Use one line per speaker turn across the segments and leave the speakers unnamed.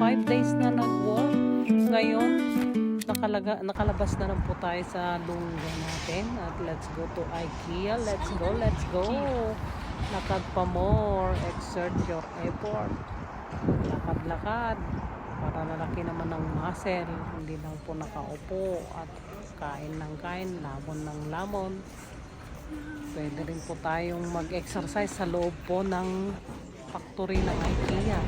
5 days na nag-work. Ngayon, nakalabas na lang po tayo sa lungga natin. At let's go to IKEA. Let's go, let's go. Lakad pa more. Exert your effort. Lakad-lakad. Para nalaki naman ng muscle. Hindi lang po nakaupo at kain ng kain, lamon ng lamon. Pwede rin po tayong mag-exercise sa loob po ng factory ng IKEA.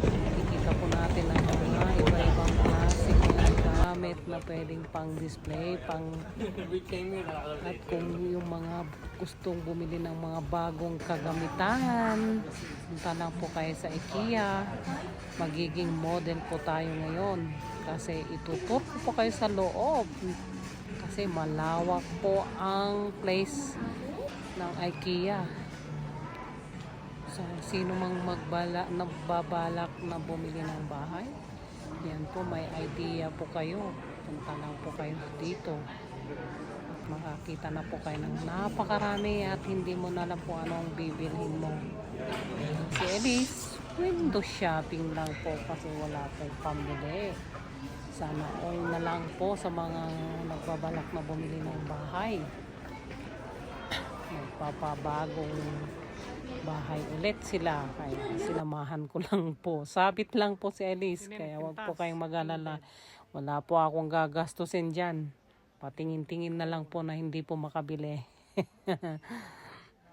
Nakikita po natin ang mga iba-ibang klaseng mga gamit na pwedeng pang display, at kung yung mga gustong bumili ng mga bagong kagamitan, punta lang po kayo sa IKEA. Magiging model po tayo ngayon kasi ituturo po kayo sa loob kasi malawak po ang place ng IKEA. So, sino mang nagbabalak na bumili ng bahay, yan po, may idea po kayo. Punta lang po kayo dito. At makakita na po kayo ng napakarami at hindi mo na lang po anong bibilhin mo. Si Elise, window shopping lang po kasi wala pong pambili. Sana all na lang po sa mga nagbabalak na bumili ng bahay. Magpapabagong bahay ulit sila, kaya sinamahan ko lang po. Sabit lang po si Elise, kaya wag po kayong mag-alala, wala po akong gagastusin dyan. Patingin-tingin na lang po na hindi po makabili.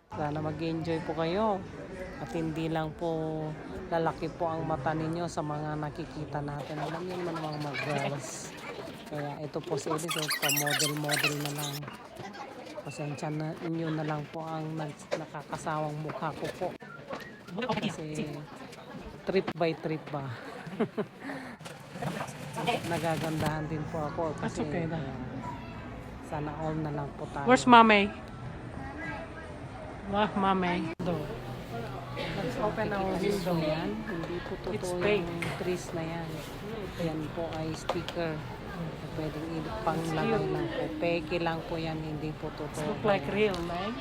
Sana mag-enjoy po kayo at hindi lang po lalaki po ang mata ninyo sa mga nakikita natin. Alam niyo naman mga mag-girls, kaya ito po si Elise, pa-model na lang. Pasensya na inyo na lang po ang nakakasawang mukha ko po. Kasi trip by trip ba. Nagagandahan din po ako. Kasi okay na. Sana all na lang po tayo.
Where's Mame? Wah, Mame.
Let's open our window yan. Hindi po totoo yung trees na yan. Yan po ay sticker. Pwedeng ipanglagay lang po. Peke lang po yan, hindi po totoo.
Look like real, man.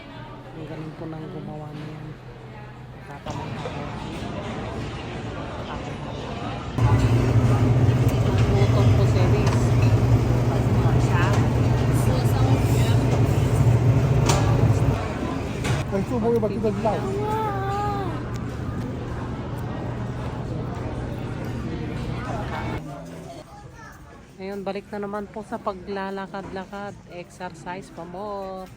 Ang galing po nang gumawa niyan. Nakakamangha po. Tutong po si Elise. Siya.
Ang subo yung bakit lang.
Ngayon, balik na naman po sa paglalakad-lakad. Exercise pa more.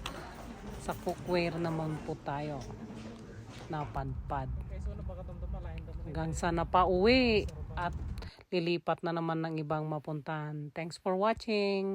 Sa cookware naman po tayo. Napadpad. Hanggang sa napauwi. At lilipat na naman ng ibang mapuntahan. Thanks for watching.